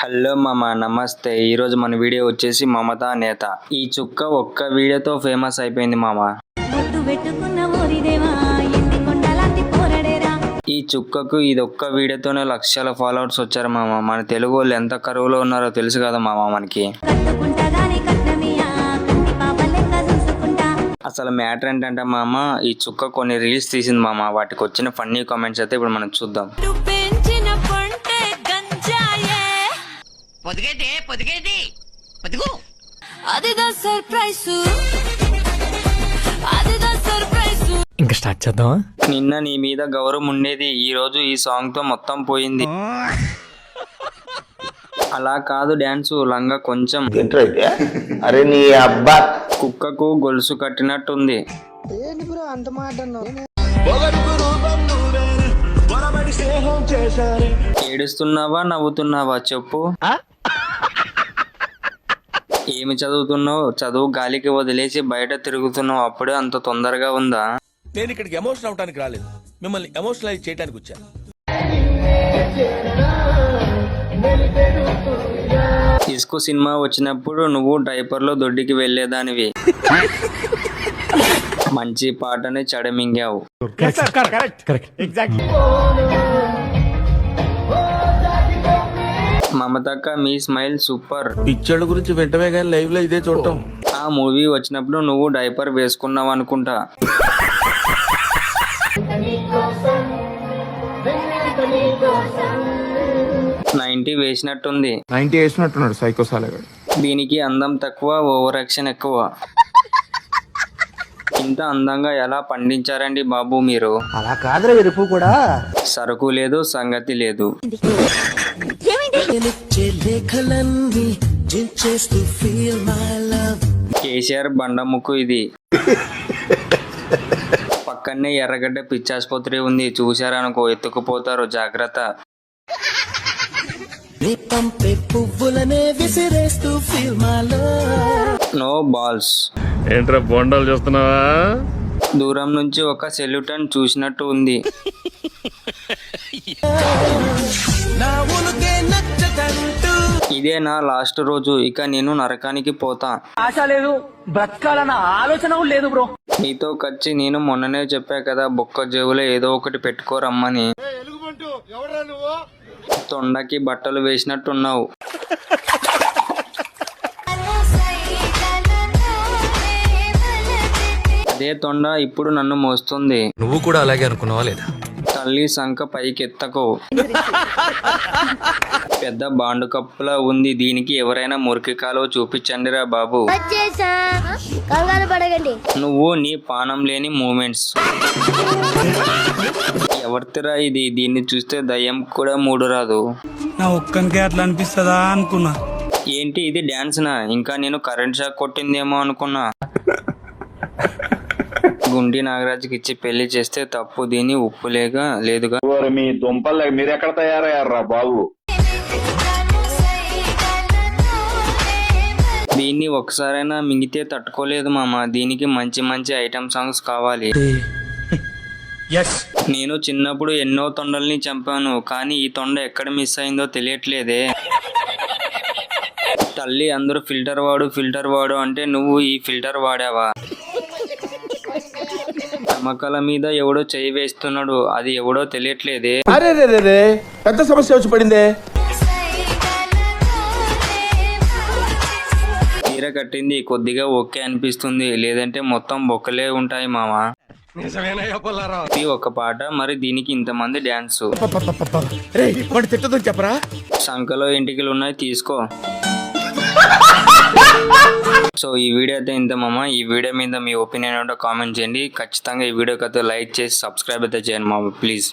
Hello మామ, నమస్తే. ఈరోజు మన వీడియో వచ్చేసి మమతా నేత. ఈ చుక్క ఒక్క వీడియోతో ఫేమస్ అయిపోయింది మామ. ఈ చుక్కకు ఇది ఒక్క వీడియోతోనే లక్షల ఫాలోవర్స్ వచ్చారు మామ. మన తెలుగు వాళ్ళు ఎంత కరువులో ఉన్నారో తెలుసు కదా మామ మనకి. అసలు మ్యాటర్ ఏంటంటే మామ, ఈ చుక్క కొన్ని రీల్స్ తీసింది మామ. వాటికి వచ్చిన ఫన్నీ కామెంట్స్ అయితే ఇప్పుడు మనం చూద్దాం. ఇంకా స్టార్ట్ చేద్దామా? నిన్న నీ మీద గౌరవం ఉండేది, ఈ రోజు ఈ సాంగ్ తో మొత్తం పోయింది. అలా కాదు డాన్స్, లంగా కొంచెం అరే నీ అబ్బా కుక్కకు గొలుసు కట్టినట్టుంది. ఏడుస్తున్నావా నవ్వుతున్నావా చెప్పు? ఏమి చదువుతున్నావు? చదువు గాలికి వదిలేసి బయట తిరుగుతున్నావు, అప్పుడే అంత తొందరగా ఉందా? నేను ఇక్కడికి ఎమోషనల్ అవడానికి రాలేదు, మిమ్మల్ని ఎమోషనలైజ్ చేయడానికి వచ్చాను. ఇసుకు సినిమా వచ్చినప్పుడు నువ్వు డైపర్లో దొడ్డికి వెళ్లేదానివి. మంచి పాటని చెడమింగావు. మమతక్క మీ స్మైల్ సూపర్. పిక్చర్ల గురించి వెంటనే కానీ లైవ్ లో ఇదే చూడటం. ఆ మూవీ వచ్చినప్పుడు నువ్వు డైపర్ వేసుకున్నావు అనుకుంటా. 90 వేసినట్టుంది. 90 వేసినట్టున్నాడు సైకో సాలగాడు. దీనికి అందం తక్కువ, ఓవర్ యాక్షన్ ఎక్కువ. ఇంత అందంగా ఎలా పండించారండి బాబు మీరు? అలా కాదురా వెరుపు కూడా. సరుకు లేదు, సంగతి లేదు. కేసీఆర్ బండముక్కు ఇది. పక్కనే ఎర్రగడ్డ పిచ్చాసుపత్రి ఉంది, చూశారనుకో ఎత్తుకుపోతారు, జాగ్రత్త. No balls. ఏంట్రా బొండాలు చూస్తున్నావా? దూరం నుంచి ఒక సెల్యూటన్ చూసినట్టు ఉంది. ఇదే నా లాస్ట్ రోజు, ఇక నేను నరకానికి పోతా. ఆశ లేదు, బ్రతకాలన్న ఆలోచన లేదు బ్రో. నీతో కచ్చి నేను మొన్ననే చెప్పా కదా, బొక్క జేబులో ఏదో ఒకటి పెట్టుకోరమ్మని. తొండకి బట్టలు వేసినట్టున్నావు. అదే తొండ ఇప్పుడు నన్ను మోస్తుంది. నువ్వు కూడా అలాగే అనుకున్నావా లేదా? తల్లి సంఖ పైకెత్తకో. పెద్ద బాండు కప్పులా ఉంది, దీనికి ఎవరైనా మురికి కాలువ చూపించండిరా బాబు. నువ్వు నీ పానం లేని మూమెంట్స్. ఎవరితిరా ఇది? దీన్ని చూస్తే దయ్యం కూడా మూడు రాదు. నా ఒక్కనికే అట్లా అనిపిస్తుందా అనుకున్నా. ఏంటి ఇది డాన్స్ నా? ఇంకా నేను కరెంట్ షాక్ కొట్టిందేమో అనుకున్నా. గుండి నాగరాజుకి ఇచ్చి పెళ్లి చేస్తే తప్పు, దీని ఉప్పు లేదుగా. మీ దుంపలు మీరు ఎక్కడ తయారయ్యారా బాబు? దీన్ని ఒకసారైనా మింగితే తట్టుకోలేదు మామ. దీనికి మంచి మంచి ఐటమ్ సాంగ్స్ కావాలి. నేను చిన్నప్పుడు ఎన్నో తొండల్ని చంపాను, కానీ ఈ తొండ ఎక్కడ మిస్ అయిందో తెలియట్లేదే. తల్లి అందరూ ఫిల్టర్ వాడు అంటే నువ్వు ఈ ఫిల్టర్ వాడావా? తమకల మీద ఎవడో చేయి వేస్తున్నాడు, అది ఎవడో తెలియట్లేదే. అరే పెద్ద సమస్య వచ్చి పడిందే. చీర కట్టింది కొద్దిగా ఓకే అనిపిస్తుంది, లేదంటే మొత్తం బొక్కలే ఉంటాయి మామ. ఇది ఒక పాట, మరి దీనికి ఇంతమంది డాన్స్. చెప్పరా? సంఖలో ఎంటికలు ఉన్నాయి, తీసుకో. సో ఈ వీడియో అయితే ఇంత మామ. ఈ వీడియో మీద మీ ఒపీనియన్ ఏంటో కామెంట్ చేయండి. ఖచ్చితంగా ఈ వీడియోకి అయితే లైక్ చేసి సబ్స్క్రైబ్ అయితే చేయండి మామ, ప్లీజ్.